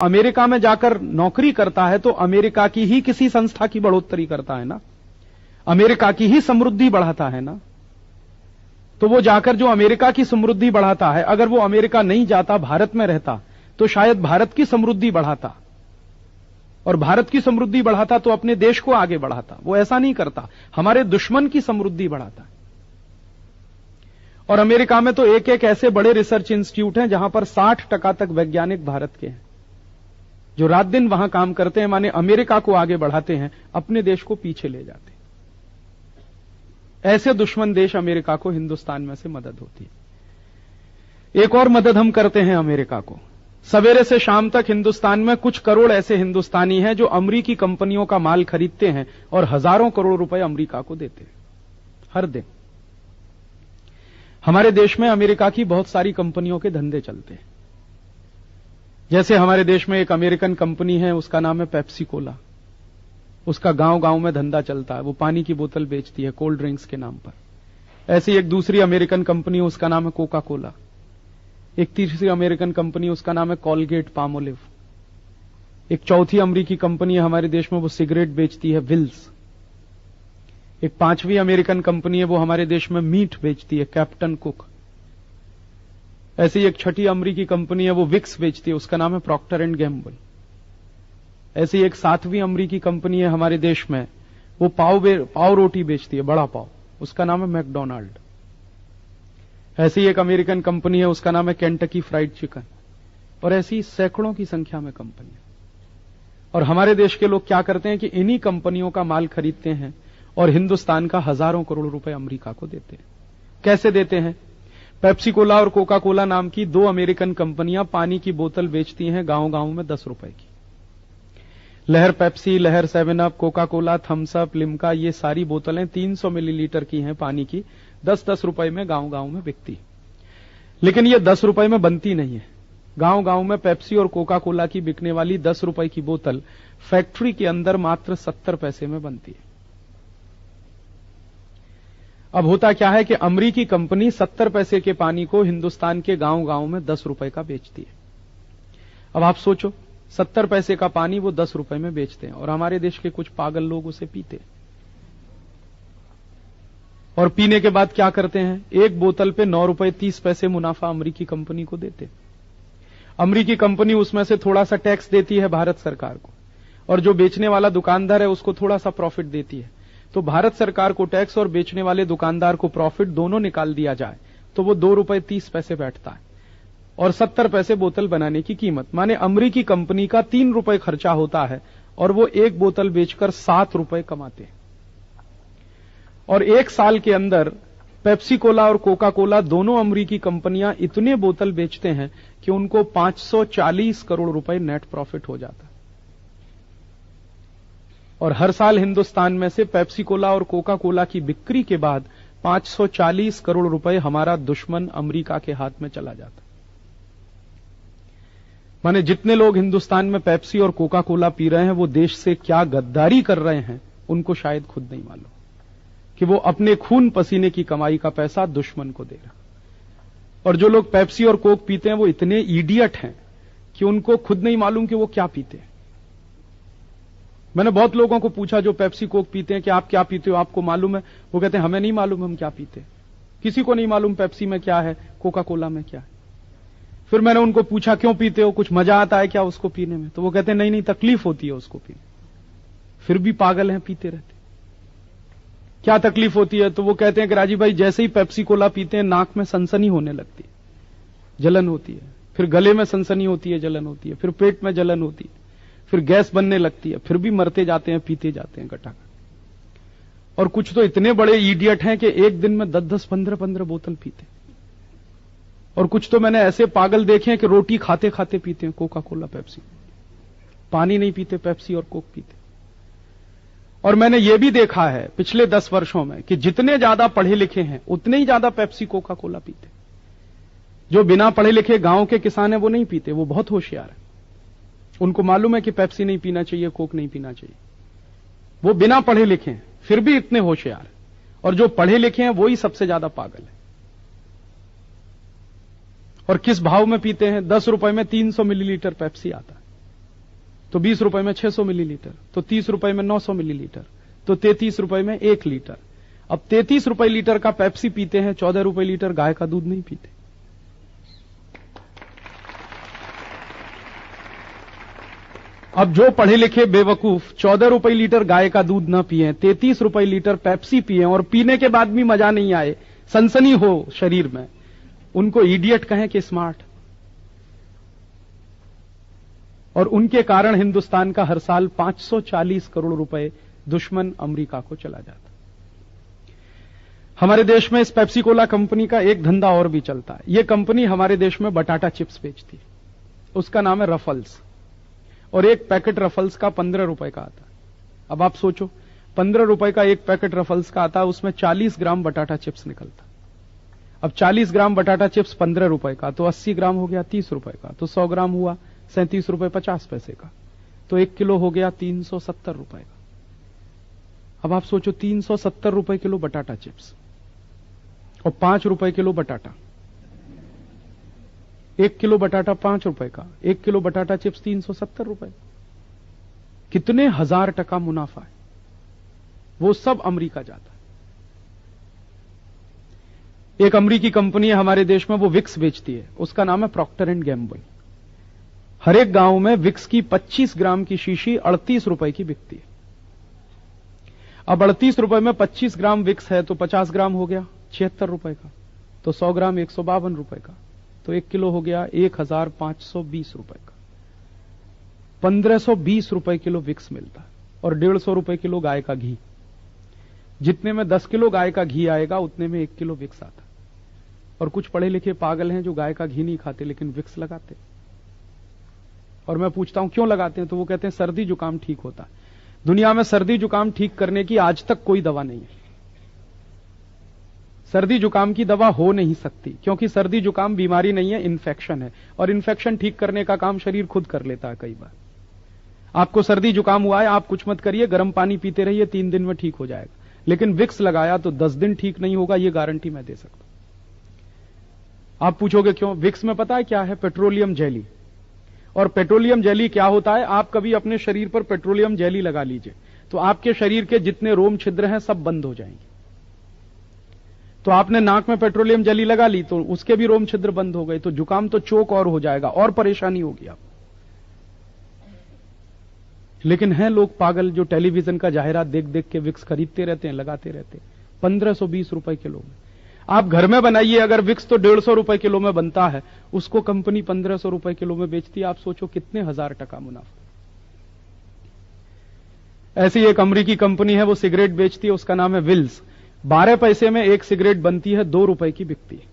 America में जाकर नौकरी करता है तो अमेरिका की ही किसी संस्था की बढ़ोतरी करता है ना, अमेरिका की ही समृद्धि बढ़ाता है ना। तो वो जाकर जो अमेरिका की समृद्धि बढ़ाता है, अगर वो अमेरिका नहीं जाता, भारत में रहता, तो शायद भारत की समृद्धि बढ़ाता, और भारत की समृद्धि बढ़ाता तो अपने देश को आगे बढ़ाता। वो ऐसा नहीं करता, हमारे दुश्मन की समृद्धि बढ़ाता। और अमेरिका में तो एक एक ऐसे बड़े रिसर्च इंस्टीट्यूट हैं जहां पर 60% तक वैज्ञानिक भारत के हैं, जो रात दिन वहां काम करते हैं, माने अमेरिका को आगे बढ़ाते हैं, अपने देश को पीछे ले जाते हैं। ऐसे दुश्मन देश अमेरिका को हिंदुस्तान में से मदद होती है। एक और मदद हम करते हैं अमेरिका को। सवेरे से शाम तक हिंदुस्तान में कुछ करोड़ ऐसे हिंदुस्तानी हैं जो अमेरिकी कंपनियों का माल खरीदते हैं और हजारों करोड़ रुपए अमेरिका को देते हैं हर दिन। हमारे देश में अमेरिका की बहुत सारी कंपनियों के धंधे चलते हैं। जैसे हमारे देश में एक अमेरिकन कंपनी है, उसका नाम है पेप्सी कोला। उसका गांव गांव में धंधा चलता है, वो पानी की बोतल बेचती है कोल्ड ड्रिंक्स के नाम पर। ऐसी एक दूसरी अमेरिकन कंपनी है, उसका नाम है कोका कोला। एक तीसरी अमेरिकन कंपनी, उसका नाम है कॉलगेट पामोलिव। एक चौथी अमेरिकी कंपनी है हमारे देश में, वो सिगरेट बेचती है, विल्स। एक पांचवी अमेरिकन कंपनी है, वो हमारे देश में मीट बेचती है, कैप्टन कुक। ऐसी एक छठी अमेरिकी कंपनी है, वो विक्स बेचती है, उसका नाम है प्रॉक्टर एंड गैम्बल। ऐसी एक सातवीं अमेरिकी कंपनी है हमारे देश में, वो पाव रोटी बेचती है, बड़ा पाव, उसका नाम है मैकडोनाल्ड। ऐसी एक अमेरिकन कंपनी है, उसका नाम है केंटकी फ्राइड चिकन। और ऐसी सैकड़ों की संख्या में कंपनियां। और हमारे देश के लोग क्या करते हैं कि इन्हीं कंपनियों का माल खरीदते हैं और हिंदुस्तान का हजारों करोड़ रुपए अमेरिका को देते हैं। कैसे देते हैं? पेप्सी कोला और कोका कोला नाम की दो अमेरिकन कंपनियां पानी की बोतल बेचती हैं गांव गांव में 10 रुपए की। लहर Pepsi, Lehar 7 up, Coca Cola, Thums Up, Limca, ये सारी बोतलें 300 मिलीलीटर की हैं पानी की, 10-10 रुपए में गांव गांव में बिकती। लेकिन ये 10 रुपए में बनती नहीं है। गांव गांव में पेप्सी और कोका कोला की बिकने वाली 10 रुपए की बोतल फैक्ट्री के अंदर मात्र 70 पैसे में बनती है। अब होता क्या है कि अमेरिकी कंपनी 70 पैसे के पानी को हिंदुस्तान के गांव गांव में 10 रुपए का बेचती है। अब आप सोचो, 70 पैसे का पानी वो 10 रुपए में बेचते हैं और हमारे देश के कुछ पागल लोग उसे पीते हैं। और पीने के बाद क्या करते हैं? एक बोतल पे 9 रुपए 30 पैसे मुनाफा अमेरिकी कंपनी को देते। अमेरिकी कंपनी उसमें से थोड़ा सा टैक्स देती है भारत सरकार को, और जो बेचने वाला दुकानदार है उसको थोड़ा सा प्रॉफिट देती है। तो भारत सरकार को टैक्स और बेचने वाले दुकानदार को प्रॉफिट दोनों निकाल दिया जाए तो वो 2 रुपए 30 पैसे बैठता है, और 70 पैसे बोतल बनाने की कीमत। माने अमेरिकी कंपनी का 3 रुपए खर्चा होता है और वो एक बोतल बेचकर 7 रुपए कमाते हैं। और एक साल के अंदर पेप्सी कोला और कोका कोला दोनों अमेरिकी कंपनियां इतने बोतल बेचते हैं कि उनको 540 करोड़ रुपए नेट प्रॉफिट हो जाता है। और हर साल हिंदुस्तान में से पेप्सी कोला और कोका कोला की बिक्री के बाद 540 करोड़ रुपए हमारा दुश्मन अमेरिका के हाथ में चला जाता। माने जितने लोग हिंदुस्तान में पेप्सी और कोका कोला पी रहे हैं वो देश से क्या गद्दारी कर रहे हैं उनको शायद खुद नहीं मालूम कि वो अपने खून पसीने की कमाई का पैसा दुश्मन को दे रहा। और जो लोग पेप्सी और कोक पीते हैं वो इतने इडियट हैं कि उनको खुद नहीं मालूम कि वो क्या पीते हैं। मैंने बहुत लोगों को पूछा जो पेप्सी कोक पीते हैं कि आप क्या पीते हो, आपको मालूम है? वो कहते हैं हमें नहीं मालूम हम क्या पीते। किसी को नहीं मालूम पेप्सी में क्या है, कोका कोला में क्या है। फिर मैंने उनको पूछा क्यों पीते हो, कुछ मजा आता है क्या उसको पीने में? तो वो कहते हैं नहीं नहीं, तकलीफ होती है उसको पीने। फिर भी पागल हैं, पीते रहते। क्या तकलीफ होती है? तो वो कहते हैं कि राजीव भाई जैसे ही पेप्सी कोला पीते हैं नाक में सनसनी होने लगती है, जलन होती है, फिर गले में सनसनी होती है, जलन होती है, फिर पेट में जलन होती है, फिर गैस बनने लगती है, फिर भी मरते जाते हैं, पीते जाते हैं गटागट। और कुछ तो इतने बड़े इडियट हैं कि एक दिन में 10-10, 15-15 बोतल पीते। और कुछ तो मैंने ऐसे पागल देखे हैं कि रोटी खाते खाते पीते हैं कोका कोला पेप्सी, पानी नहीं पीते, पेप्सी और कोक पीते। और मैंने यह भी देखा है पिछले 10 वर्षों में कि जितने ज्यादा पढ़े लिखे हैं उतने ही ज्यादा पेप्सी कोका कोला पीते। जो बिना पढ़े लिखे गांव के किसान है वो नहीं पीते, वो बहुत होशियार है। उनको मालूम है कि पेप्सी नहीं पीना चाहिए, कोक नहीं पीना चाहिए। वो बिना पढ़े लिखे हैं फिर भी इतने होशियार। और जो पढ़े लिखे हैं वो ही सबसे ज्यादा पागल है। और किस भाव में पीते हैं? 10 रुपए में 300 मिलीलीटर पेप्सी आता है। तो 20 रुपए में 600 मिलीलीटर, तो 30 रुपए में 900 मिलीलीटर, तो 33 रुपए में 1 लीटर। अब 33 रुपए लीटर का पेप्सी पीते हैं, 14 रुपए लीटर गाय का दूध नहीं पीते। अब जो पढ़े लिखे बेवकूफ 14 रुपए लीटर गाय का दूध ना पिए, 33 रुपए लीटर पेप्सी पिए और पीने के बाद भी मजा नहीं आए, सनसनी हो शरीर में, उनको इडियट कहें कि स्मार्ट। और उनके कारण हिंदुस्तान का हर साल 540 करोड़ रुपए दुश्मन अमेरिका को चला जाता। हमारे देश में इस पेप्सी कोला कंपनी का एक धंधा और भी चलता है। यह कंपनी हमारे देश में बटाटा चिप्स बेचती है, उसका नाम है रफल्स, और एक पैकेट रफल्स का 15 रुपए का आता है। अब आप सोचो, 15 रुपए का एक पैकेट रफल्स का आता है, उसमें 40 ग्राम बटाटा चिप्स निकलता। अब 40 ग्राम बटाटा चिप्स 15 रुपए का, तो 80 ग्राम हो गया 30 रुपए का, तो 100 ग्राम हुआ 37 रुपए 50 पैसे का, तो 1 किलो हो गया 370 रुपए का। अब आप सोचो 370 रुपए किलो बटाटा चिप्स और 5 रुपए किलो बटाटा, 1 किलो बटाटा 5 रुपए का, 1 किलो बटाटा चिप्स 370 रुपए, कितने हजार टका मुनाफा है। वो सब अमेरिका जाता है। एक अमेरिकी कंपनी है हमारे देश में, वो विक्स बेचती है, उसका नाम है प्रॉक्टर एंड गैम्बल। हर एक गांव में विक्स की 25 ग्राम की शीशी 38 रुपए की बिकती है। अब 38 रुपए में 25 ग्राम विक्स है, तो 50 ग्राम हो गया 76 रुपए का, तो 100 ग्राम 152 रुपए का, तो 1 किलो हो गया 1520 रुपए का। 1520 रुपए किलो विक्स मिलता है और 150 रुपए किलो गाय का घी। जितने में 10 किलो गाय का घी आएगा उतने में 1 किलो विक्स आता। और कुछ पढ़े लिखे पागल हैं जो गाय का घी नहीं खाते लेकिन विक्स लगाते। और मैं पूछता हूं क्यों लगाते हैं, तो वो कहते हैं सर्दी जुकाम ठीक होता है। दुनिया में सर्दी जुकाम ठीक करने की आज तक कोई दवा नहीं है। सर्दी जुकाम की दवा हो नहीं सकती, क्योंकि सर्दी जुकाम बीमारी नहीं है, इन्फेक्शन है, और इन्फेक्शन ठीक करने का काम शरीर खुद कर लेता है। कई बार आपको सर्दी जुकाम हुआ है, आप कुछ मत करिए, गर्म पानी पीते रहिए, 3 दिन में ठीक हो जाएगा। लेकिन विक्स लगाया तो 10 दिन ठीक नहीं होगा, यह गारंटी मैं दे सकता हूं। आप पूछोगे क्यों? विक्स में पता है क्या है? Petroleum jelly. और पेट्रोलियम जेली क्या होता है? आप कभी अपने शरीर पर पेट्रोलियम जेली लगा लीजिए तो आपके शरीर के जितने रोम छिद्र हैं सब बंद हो जाएंगे। तो आपने नाक में पेट्रोलियम जेली लगा ली तो उसके भी रोम छिद्र बंद हो गए, तो जुकाम तो चोक और हो जाएगा और परेशानी होगी आप। लेकिन हैं लोग पागल जो टेलीविजन का जाहिरात देख देख के विक्स खरीदते रहते हैं, लगाते रहते हैं। 1520 रुपए किलो में आप घर में बनाइए, अगर विक्स तो 150 रुपए किलो में बनता है, उसको कंपनी 1500 रुपए किलो में बेचती है। आप सोचो कितने हजार टका मुनाफा। ऐसी एक अमेरिकी कंपनी है, वो सिगरेट बेचती है, उसका नाम है विल्स। 12 पैसे में एक सिगरेट बनती है, 2 रुपए की बिकती है।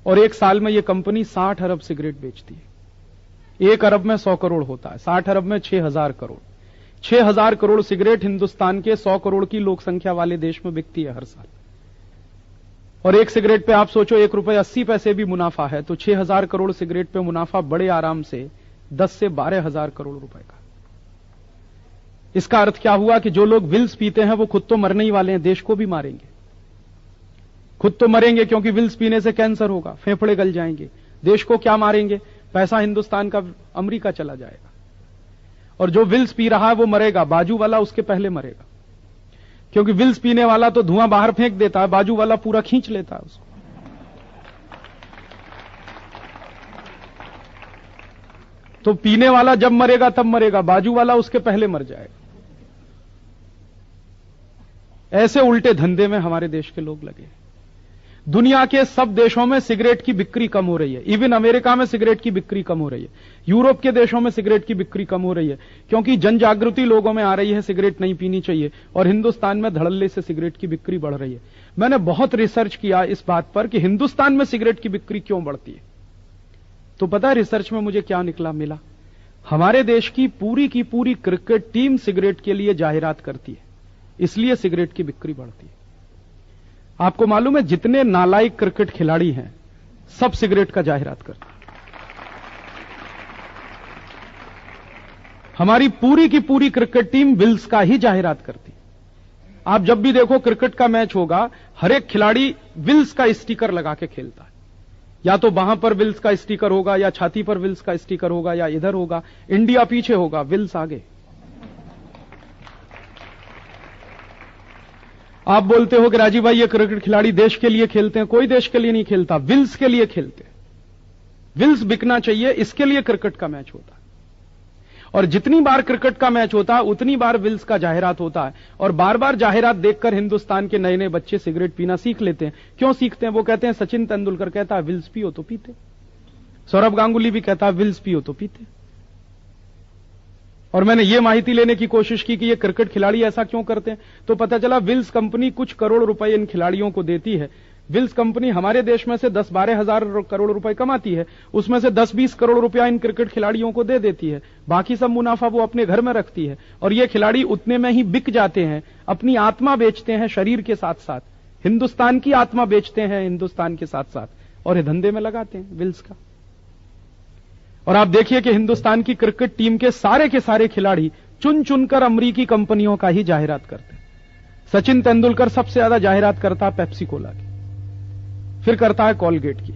और एक साल में यह कंपनी 60 अरब सिगरेट बेचती है। 1 अरब में 100 करोड़ होता है, 60 अरब में 6000 करोड़। 6000 करोड़ सिगरेट हिंदुस्तान के 100 करोड़ की लोक संख्या वाले देश में बिकती है हर साल। और एक सिगरेट पे आप सोचो 1 रुपए 80 पैसे भी मुनाफा है, तो 6000 करोड़ सिगरेट पे मुनाफा बड़े आराम से 10 से 12,000 करोड़ रुपए का। इसका अर्थ क्या हुआ कि जो लोग विल्स पीते हैं वो खुद तो मरने ही वाले हैं, देश को भी मारेंगे। खुद तो मरेंगे क्योंकि विल्स पीने से कैंसर होगा, फेफड़े गल जाएंगे। देश को क्या मारेंगे? पैसा हिंदुस्तान का अमेरिका चला जाएगा। और जो विल्स पी रहा है वो मरेगा, बाजू वाला उसके पहले मरेगा। क्योंकि विल्स पीने वाला तो धुआं बाहर फेंक देता है, बाजू वाला पूरा खींच लेता है उसको। तो पीने वाला जब मरेगा तब मरेगा, बाजू वाला उसके पहले मर जाएगा। ऐसे उल्टे धंधे में हमारे देश के लोग लगे। दुनिया के सब देशों में सिगरेट की बिक्री कम हो रही है। इवन अमेरिका में सिगरेट की बिक्री कम हो रही है। यूरोप के देशों में सिगरेट की बिक्री कम हो रही है, क्योंकि जन जागृति लोगों में आ रही है, सिगरेट नहीं पीनी चाहिए। और हिंदुस्तान में धड़ल्ले से सिगरेट की बिक्री बढ़ रही है। मैंने बहुत रिसर्च किया इस बात पर कि हिंदुस्तान में सिगरेट की बिक्री क्यों बढ़ती है। तो पता है रिसर्च में मुझे क्या मिला? हमारे देश की पूरी क्रिकेट टीम सिगरेट के लिए जाहिरात करती है, इसलिए सिगरेट की बिक्री बढ़ती है। आपको मालूम है जितने नालायक क्रिकेट खिलाड़ी हैं सब सिगरेट का जाहिरात करते हैं। हमारी पूरी क्रिकेट टीम विल्स का ही जाहिरात करती है। आप जब भी देखो क्रिकेट का मैच होगा, हर एक खिलाड़ी विल्स का स्टिकर लगा के खेलता है। या तो वहां पर विल्स का स्टिकर होगा, या छाती पर विल्स का स्टिकर होगा, या इधर होगा, इंडिया पीछे होगा, विल्स आगे। आप बोलते हो कि राजीव भाई ये क्रिकेट खिलाड़ी देश के लिए खेलते हैं। कोई देश के लिए नहीं खेलता, विल्स के लिए खेलते हैं। विल्स बिकना चाहिए, इसके लिए क्रिकेट का मैच होता है। और जितनी बार क्रिकेट का मैच होता है उतनी बार विल्स का जाहिरात होता है। और बार बार जाहिरात देखकर हिंदुस्तान के नए नए बच्चे सिगरेट पीना सीख लेते हैं। क्यों सीखते हैं? वो कहते हैं सचिन तेंदुलकर कहता है विल्स पियो तो पीते, सौरभ गांगुली भी कहता है विल्स पियो तो पीते। और मैंने ये माहिती लेने की कोशिश की कि ये क्रिकेट खिलाड़ी ऐसा क्यों करते हैं, तो पता चला विल्स कंपनी कुछ करोड़ रुपए इन खिलाड़ियों को देती है। विल्स कंपनी हमारे देश में से 10-12 हजार करोड़ रुपए कमाती है, उसमें से 10-20 करोड़ रुपया इन क्रिकेट खिलाड़ियों को दे देती है। बाकी सब मुनाफा वो अपने घर में रखती है। और ये खिलाड़ी उतने में ही बिक जाते हैं, अपनी आत्मा बेचते हैं शरीर के साथ साथ, हिंदुस्तान की आत्मा बेचते हैं हिंदुस्तान के साथ साथ, और ये धंधे में लगाते हैं विल्स का। और आप देखिए कि हिंदुस्तान की क्रिकेट टीम के सारे खिलाड़ी चुन चुनकर अमरीकी कंपनियों का ही जाहिरात करते हैं। सचिन तेंदुलकर सबसे ज्यादा जाहिरात करता है पेप्सी कोला की, फिर करता है कॉलगेट की,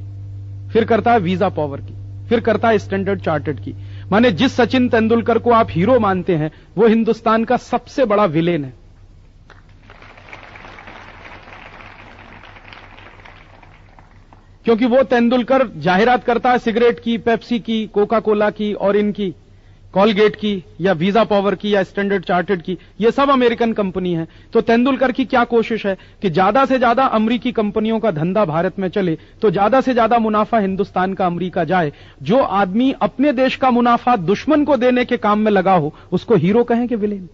फिर करता है वीजा पावर की, फिर करता है स्टैंडर्ड चार्टर्ड की। माने जिस सचिन तेंदुलकर को आप हीरो मानते हैं वो हिंदुस्तान का सबसे बड़ा विलेन है। क्योंकि वो तेंदुलकर जाहिरात करता है सिगरेट की, पेप्सी की, कोका कोला की और इनकी कॉलगेट की या वीजा पावर की या स्टैंडर्ड चार्टर्ड की, ये सब अमेरिकन कंपनी है। तो तेंदुलकर की क्या कोशिश है कि ज्यादा से ज्यादा अमेरिकी कंपनियों का धंधा भारत में चले, तो ज्यादा से ज्यादा मुनाफा हिंदुस्तान का अमेरिका जाए। जो आदमी अपने देश का मुनाफा दुश्मन को देने के काम में लगा हो उसको हीरो कहें कि विलेन।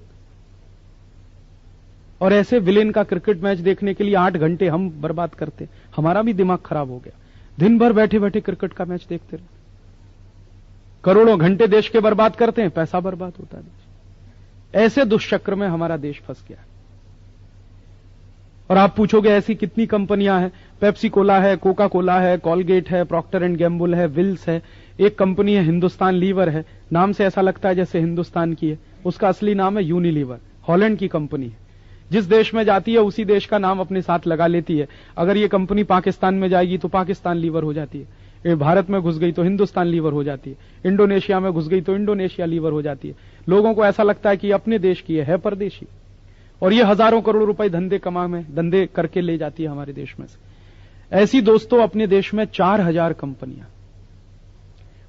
और ऐसे विलेन का क्रिकेट मैच देखने के लिए 8 घंटे हम बर्बाद करते, हमारा भी दिमाग खराब हो गया। दिन भर बैठे बैठे क्रिकेट का मैच देखते रहे, करोड़ों घंटे देश के बर्बाद करते हैं, पैसा बर्बाद होता है देश। ऐसे दुष्चक्र में हमारा देश फंस गया है। और आप पूछोगे ऐसी कितनी कंपनियां हैं? पेप्सी कोला है, कोका कोला है, कॉलगेट है, प्रॉक्टर एंड गैम्बुल है, विल्स है। एक कंपनी है हिंदुस्तान लीवर है, नाम से ऐसा लगता है जैसे हिंदुस्तान की है, उसका असली नाम है यूनिलीवर, हॉलैंड की कंपनी है। जिस देश में जाती है उसी देश का नाम अपने साथ लगा लेती है। अगर ये कंपनी पाकिस्तान में जाएगी तो पाकिस्तान लीवर हो जाती है, ये भारत में घुस गई तो हिंदुस्तान लीवर हो जाती है, इंडोनेशिया में घुस गई तो इंडोनेशिया लीवर हो जाती है। लोगों को ऐसा लगता है कि अपने देश की है परदेशी। और ये हजारों करोड़ रुपए धंधे करके ले जाती है हमारे देश में से। ऐसी दोस्तों अपने देश में 4000 कंपनियां,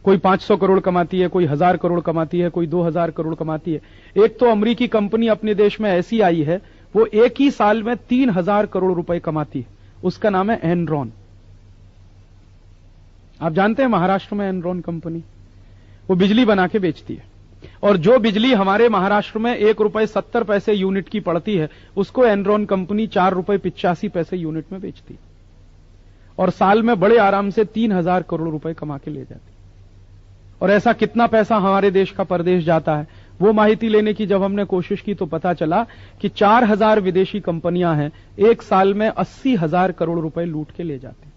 कोई 500 करोड़ कमाती है, कोई 1000 करोड़ कमाती है, कोई 2000 करोड़ कमाती है। एक तो अमेरिकी कंपनी अपने देश में ऐसी आई है, वो एक ही साल में 3000 करोड़ रुपए कमाती है, उसका नाम है एनरॉन। आप जानते हैं महाराष्ट्र में एनरॉन कंपनी, वो बिजली बना के बेचती है। और जो बिजली हमारे महाराष्ट्र में 1 रुपए 70 पैसे यूनिट की पड़ती है, उसको एनरॉन कंपनी 4 रुपए 85 पैसे यूनिट में बेचती है। और साल में बड़े आराम से 3000 करोड़ रुपए कमा के ले जाती है। और ऐसा कितना पैसा हमारे देश का परदेश जाता है, वो माहिती लेने की जब हमने कोशिश की तो पता चला कि 4000 विदेशी कंपनियां हैं, एक साल में 80,000 करोड़ रुपए लूट के ले जाते हैं।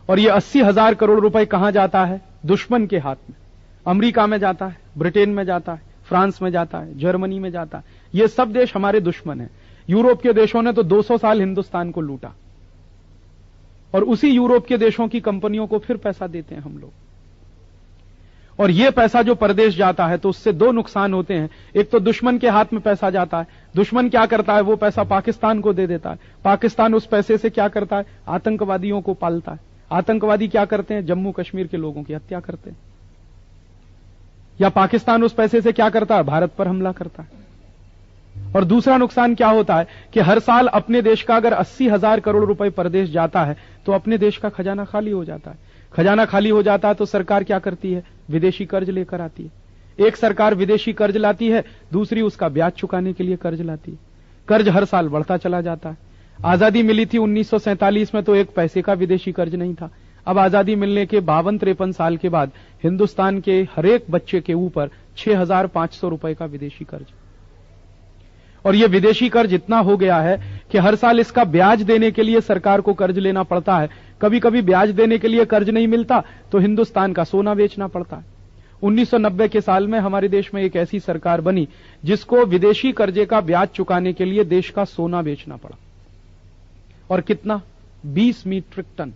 और ये 80,000 करोड़ रुपए कहां जाता है? दुश्मन के हाथ में। अमेरिका में जाता है, ब्रिटेन में जाता है, फ्रांस में जाता है, जर्मनी में जाता है। ये सब देश हमारे दुश्मन हैं। यूरोप के देशों ने तो 200 साल हिंदुस्तान को लूटा, और उसी यूरोप के देशों की कंपनियों को फिर पैसा देते हैं हम लोग। और ये पैसा जो परदेश जाता है तो उससे 2 नुकसान होते हैं। एक तो दुश्मन के हाथ में पैसा जाता है, दुश्मन क्या करता है, वो पैसा पाकिस्तान को दे देता है। पाकिस्तान उस पैसे से क्या करता है? आतंकवादियों को पालता है। आतंकवादी क्या करते हैं? जम्मू कश्मीर के लोगों की हत्या करते हैं। या पाकिस्तान उस पैसे से क्या करता है? भारत पर हमला करता है। और दूसरा नुकसान क्या होता है कि हर साल अपने देश का अगर 80,000 करोड़ रुपए परदेश जाता है तो अपने देश का खजाना खाली हो जाता है। खजाना खाली हो जाता है तो सरकार क्या करती है? विदेशी कर्ज लेकर आती है। एक सरकार विदेशी कर्ज लाती है, दूसरी उसका ब्याज चुकाने के लिए कर्ज लाती है। कर्ज हर साल बढ़ता चला जाता है। आजादी मिली थी 1947 में तो 1 पैसे का विदेशी कर्ज नहीं था। अब आजादी मिलने के 52-53 साल के बाद हिंदुस्तान के हर एक बच्चे के ऊपर 6500 रुपए का विदेशी कर्ज। और यह विदेशी कर्ज इतना हो गया है कि हर साल इसका ब्याज देने के लिए सरकार को कर्ज लेना पड़ता है। कभी कभी ब्याज देने के लिए कर्ज नहीं मिलता तो हिंदुस्तान का सोना बेचना पड़ता है। 1990 के साल में हमारे देश में एक ऐसी सरकार बनी जिसको विदेशी कर्जे का ब्याज चुकाने के लिए देश का सोना बेचना पड़ा। और कितना? 20 मीट्रिक टन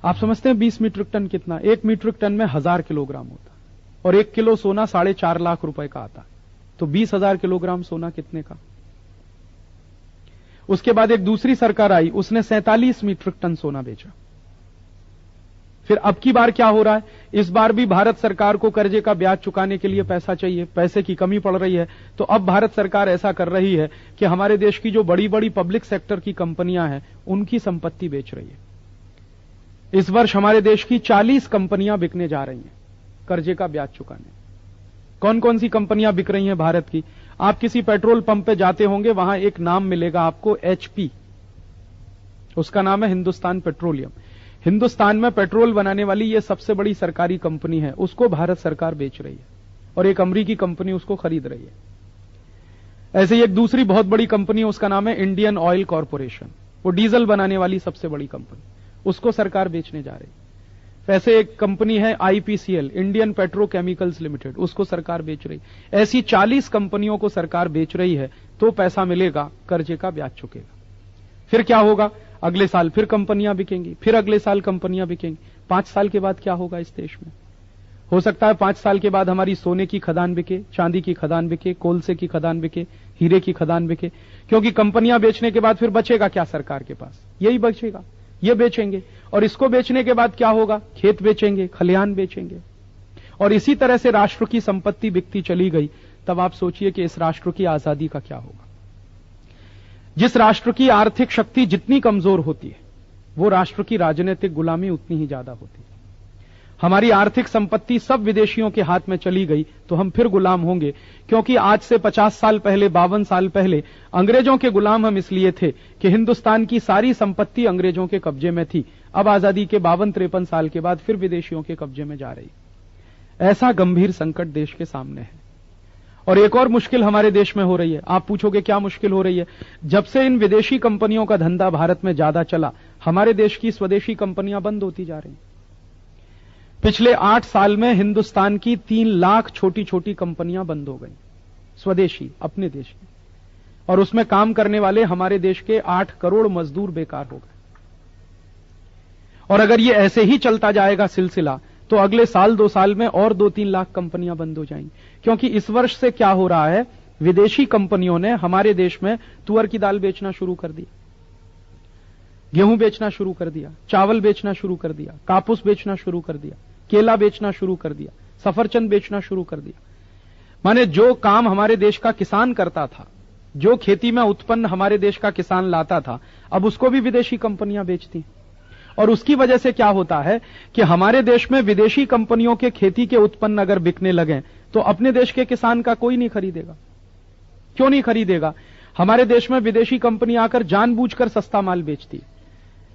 आप समझते हैं 20 मीट्रिक टन कितना? 1 मीट्रिक टन में 1000 किलोग्राम होता है और 1 किलो सोना 4.5 लाख रुपए का आता है। तो 20,000 किलोग्राम सोना कितने का? उसके बाद एक दूसरी सरकार आई, उसने 47 मीट्रिक टन सोना बेचा। फिर अब की बार क्या हो रहा है? इस बार भी भारत सरकार को कर्जे का ब्याज चुकाने के लिए पैसा चाहिए, पैसे की कमी पड़ रही है। तो अब भारत सरकार ऐसा कर रही है कि हमारे देश की जो बड़ी बड़ी पब्लिक सेक्टर की कंपनियां हैं उनकी संपत्ति बेच रही है। इस वर्ष हमारे देश की 40 कंपनियां बिकने जा रही हैं कर्जे का ब्याज चुकाने। कौन कौन सी कंपनियां बिक रही हैं भारत की? आप किसी पेट्रोल पंप पे जाते होंगे, वहां एक नाम मिलेगा आपको, HP। उसका नाम है हिंदुस्तान पेट्रोलियम। हिंदुस्तान में पेट्रोल बनाने वाली ये सबसे बड़ी सरकारी कंपनी है, उसको भारत सरकार बेच रही है और एक अमेरिकी कंपनी उसको खरीद रही है। ऐसे ही एक दूसरी बहुत बड़ी कंपनी है, उसका नाम है इंडियन ऑयल कॉरपोरेशन। वो डीजल बनाने वाली सबसे बड़ी कंपनी, उसको सरकार बेचने जा रही है। वैसे एक कंपनी है IPCL, इंडियन पेट्रोकेमिकल्स लिमिटेड, उसको सरकार बेच रही है। ऐसी 40 कंपनियों को सरकार बेच रही है, तो पैसा मिलेगा, कर्जे का ब्याज चुकेगा। फिर क्या होगा? अगले साल फिर कंपनियां बिकेंगी, फिर अगले साल कंपनियां बिकेंगी। 5 साल के बाद क्या होगा इस देश में? हो सकता है 5 साल के बाद हमारी सोने की खदान बिके, चांदी की खदान बिके, कोलसे की खदान बिके, हीरे की खदान बिके। क्योंकि कंपनियां बेचने के बाद फिर बचेगा क्या सरकार के पास? यही बचेगा, ये बेचेंगे। और इसको बेचने के बाद क्या होगा? खेत बेचेंगे, खलिहान बेचेंगे। और इसी तरह से राष्ट्र की संपत्ति बिकती चली गई। तब आप सोचिए कि इस राष्ट्र की आजादी का क्या होगा। जिस राष्ट्र की आर्थिक शक्ति जितनी कमजोर होती है, वो राष्ट्र की राजनीतिक गुलामी उतनी ही ज्यादा होती है। हमारी आर्थिक संपत्ति सब विदेशियों के हाथ में चली गई तो हम फिर गुलाम होंगे। क्योंकि आज से 50 साल पहले, 52 साल पहले अंग्रेजों के गुलाम हम इसलिए थे कि हिंदुस्तान की सारी संपत्ति अंग्रेजों के कब्जे में थी। अब आजादी के 52-53 साल के बाद फिर विदेशियों के कब्जे में जा रही। ऐसा गंभीर संकट देश के सामने है। और एक और मुश्किल हमारे देश में हो रही है। आप पूछोगे क्या मुश्किल हो रही है? जब से इन विदेशी कंपनियों का धंधा भारत में ज्यादा चला, हमारे देश की स्वदेशी कंपनियां बंद होती जा रही। पिछले 8 साल में हिंदुस्तान की 3 लाख छोटी छोटी कंपनियां बंद हो गई, स्वदेशी, अपने देश की। और उसमें काम करने वाले हमारे देश के 8 करोड़ मजदूर बेकार हो गए। और अगर ये ऐसे ही चलता जाएगा सिलसिला, तो अगले साल 2 साल में और 2-3 लाख कंपनियां बंद हो जाएंगी। क्योंकि इस वर्ष से क्या हो रहा है, विदेशी कंपनियों ने हमारे देश में तुअर की दाल बेचना शुरू कर दिया, गेहूं बेचना शुरू कर दिया, चावल बेचना शुरू कर दिया, कापूस बेचना शुरू कर दिया, केला बेचना शुरू कर दिया, सफरचंद बेचना शुरू कर दिया। माने जो काम हमारे देश का किसान करता था, जो खेती में उत्पन्न हमारे देश का किसान लाता था, अब उसको भी विदेशी कंपनियां बेचती हैं। और उसकी वजह से क्या होता है कि हमारे देश में विदेशी कंपनियों के खेती के उत्पन्न अगर बिकने लगे तो अपने देश के किसान का कोई नहीं खरीदेगा। क्यों नहीं खरीदेगा? हमारे देश में विदेशी कंपनी आकर जानबूझकर सस्ता माल बेचती है।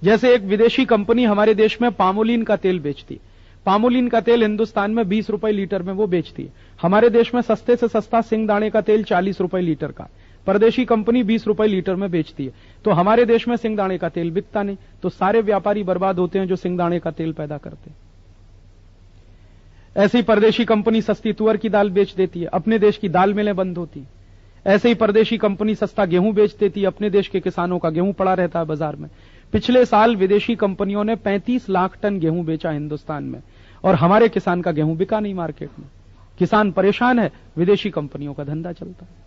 जैसे एक विदेशी कंपनी हमारे देश में पामोलिन का तेल बेचती है। पामोलिन का तेल हिंदुस्तान में 20 रुपए लीटर में वो बेचती है। हमारे देश में सस्ते से सस्ता सिंगदाणे का तेल 40 रुपए लीटर का, परदेशी कंपनी 20 रुपए लीटर में बेचती है। तो हमारे देश में सिंगदाणे का तेल बिकता नहीं, तो सारे व्यापारी बर्बाद होते हैं जो सिंगदाणे का तेल पैदा करते हैं। ऐसे ही परदेशी कंपनी सस्ती तुअर की दाल बेच देती है, अपने देश की दाल मिलें बंद होती। ऐसे ही परदेशी कंपनी सस्ता गेहूं बेच देती है, अपने देश के किसानों का गेहूं पड़ा रहता है बाजार में। पिछले साल विदेशी कंपनियों ने 35 लाख टन गेहूं बेचा हिंदुस्तान में, और हमारे किसान का गेहूं बिका नहीं मार्केट में। किसान परेशान है, विदेशी कंपनियों का धंधा चलता है।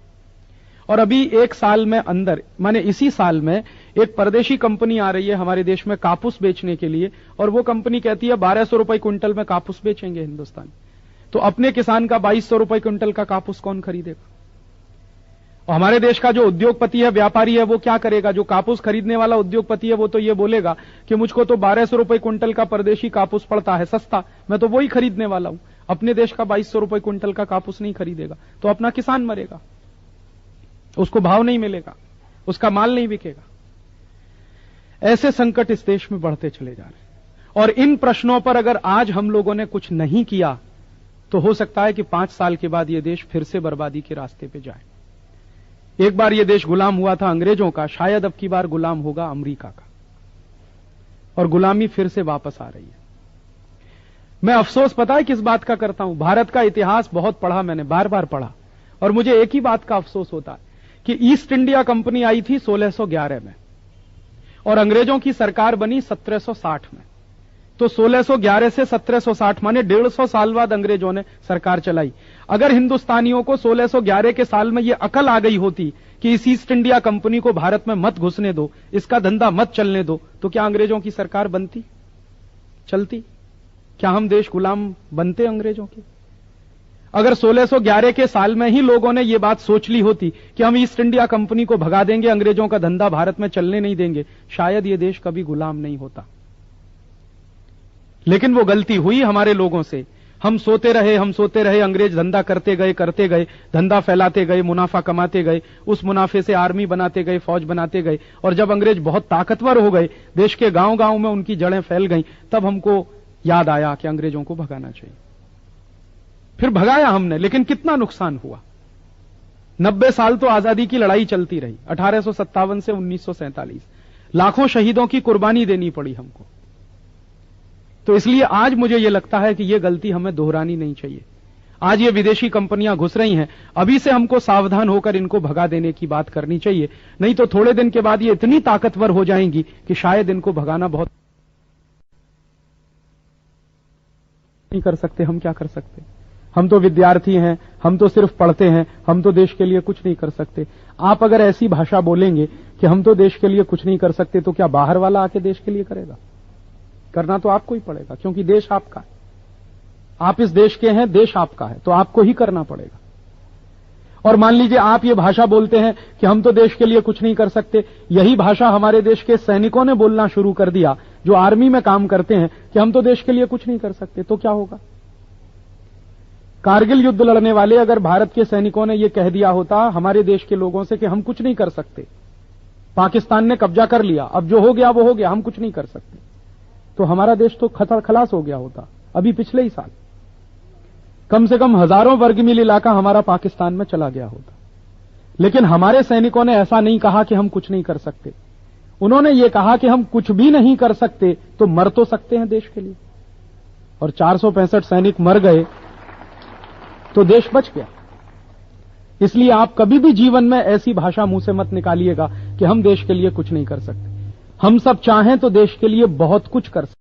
और अभी 1 साल में अंदर, माने इसी साल में एक परदेशी कंपनी आ रही है हमारे देश में कापूस बेचने के लिए, और वो कंपनी कहती है 1200 रुपए क्विंटल में कापूस बेचेंगे हिंदुस्तान। तो अपने किसान का 2200 रुपए क्विंटल का कापूस कौन खरीदेगा? और हमारे देश का जो उद्योगपति है, व्यापारी है, वो क्या करेगा? जो कापूस खरीदने वाला उद्योगपति है वो तो ये बोलेगा कि मुझको तो 1200 रुपए क्विंटल का परदेशी कापूस पड़ता है सस्ता, मैं तो वही खरीदने वाला हूं। अपने देश का 2200 रुपए क्विंटल का कापूस नहीं खरीदेगा, तो अपना किसान मरेगा, उसको भाव नहीं मिलेगा, उसका माल नहीं बिकेगा। ऐसे संकट इस देश में बढ़ते चले जा रहे हैं। और इन प्रश्नों पर अगर आज हम लोगों ने कुछ नहीं किया तो हो सकता है कि 5 साल के बाद यह देश फिर से बर्बादी के रास्ते पे जाए। एक बार यह देश गुलाम हुआ था अंग्रेजों का, शायद अब की बार गुलाम होगा अमेरिका का, और गुलामी फिर से वापस आ रही है। मैं अफसोस पता है किस बात का करता हूं? भारत का इतिहास बहुत पढ़ा मैंने, बार बार पढ़ा, और मुझे एक ही बात का अफसोस होता है कि ईस्ट इंडिया कंपनी आई थी 1611 में और अंग्रेजों की सरकार बनी 1760 में। तो 1611 से 1760 माने 150 साल बाद अंग्रेजों ने सरकार चलाई। अगर हिंदुस्तानियों को 1611 के साल में यह अकल आ गई होती कि इस ईस्ट इंडिया कंपनी को भारत में मत घुसने दो, इसका धंधा मत चलने दो, तो क्या अंग्रेजों की सरकार बनती, चलती? क्या हम देश गुलाम बनते अंग्रेजों के? अगर 1611 के साल में ही लोगों ने यह बात सोच ली होती कि हम ईस्ट इंडिया कंपनी को भगा देंगे, अंग्रेजों का धंधा भारत में चलने नहीं देंगे, शायद यह देश कभी गुलाम नहीं होता। लेकिन वो गलती हुई हमारे लोगों से। हम सोते रहे, अंग्रेज धंधा करते गए, धंधा फैलाते गए, मुनाफा कमाते गए, उस मुनाफे से आर्मी बनाते गए, फौज बनाते गए, और जब अंग्रेज बहुत ताकतवर हो गए, देश के गांव गांव में उनकी जड़ें फैल गईं, तब हमको याद आया कि अंग्रेजों को भगाना चाहिए। फिर भगाया हमने, लेकिन कितना नुकसान हुआ। 90 साल तो आजादी की लड़ाई चलती रही, 1857 से 1947, लाखों शहीदों की कुर्बानी देनी पड़ी हमको। तो इसलिए आज मुझे यह लगता है कि यह गलती हमें दोहरानी नहीं चाहिए। आज ये विदेशी कंपनियां घुस रही हैं, अभी से हमको सावधान होकर इनको भगा देने की बात करनी चाहिए, नहीं तो थोड़े दिन के बाद ये इतनी ताकतवर हो जाएंगी कि शायद इनको भगाना बहुत नहीं कर सकते। हम क्या कर सकते? हम तो विद्यार्थी हैं, हम तो सिर्फ पढ़ते हैं, हम तो देश के लिए कुछ नहीं कर सकते। आप अगर ऐसी भाषा बोलेंगे कि हम तो देश के लिए कुछ नहीं कर सकते, तो क्या बाहर वाला आके देश के लिए करेगा? करना तो आपको ही पड़ेगा, क्योंकि देश आपका है। आप इस देश के हैं, देश आपका है, तो आपको ही करना पड़ेगा। और मान लीजिए आप ये भाषा बोलते हैं कि हम तो देश के लिए कुछ नहीं कर सकते, यही भाषा हमारे देश के सैनिकों ने बोलना शुरू कर दिया जो आर्मी में काम करते हैं कि हम तो देश के लिए कुछ नहीं कर सकते, तो क्या होगा? कारगिल युद्ध लड़ने वाले अगर भारत के सैनिकों ने यह कह दिया होता हमारे देश के लोगों से कि हम कुछ नहीं कर सकते, पाकिस्तान ने कब्जा कर लिया, अब जो हो गया वो हो गया, हम कुछ नहीं कर सकते, तो हमारा देश तो खलास हो गया होता अभी पिछले ही साल। कम से कम हजारों वर्ग मील इलाका हमारा पाकिस्तान में चला गया होता। लेकिन हमारे सैनिकों ने ऐसा नहीं कहा कि हम कुछ नहीं कर सकते, उन्होंने ये कहा कि हम कुछ भी नहीं कर सकते तो मर तो सकते हैं देश के लिए। और 465 सैनिक मर गए तो देश बच गया। इसलिए आप कभी भी जीवन में ऐसी भाषा मुंह से मत निकालिएगा कि हम देश के लिए कुछ नहीं कर सकते। हम सब चाहें तो देश के लिए बहुत कुछ कर सकते।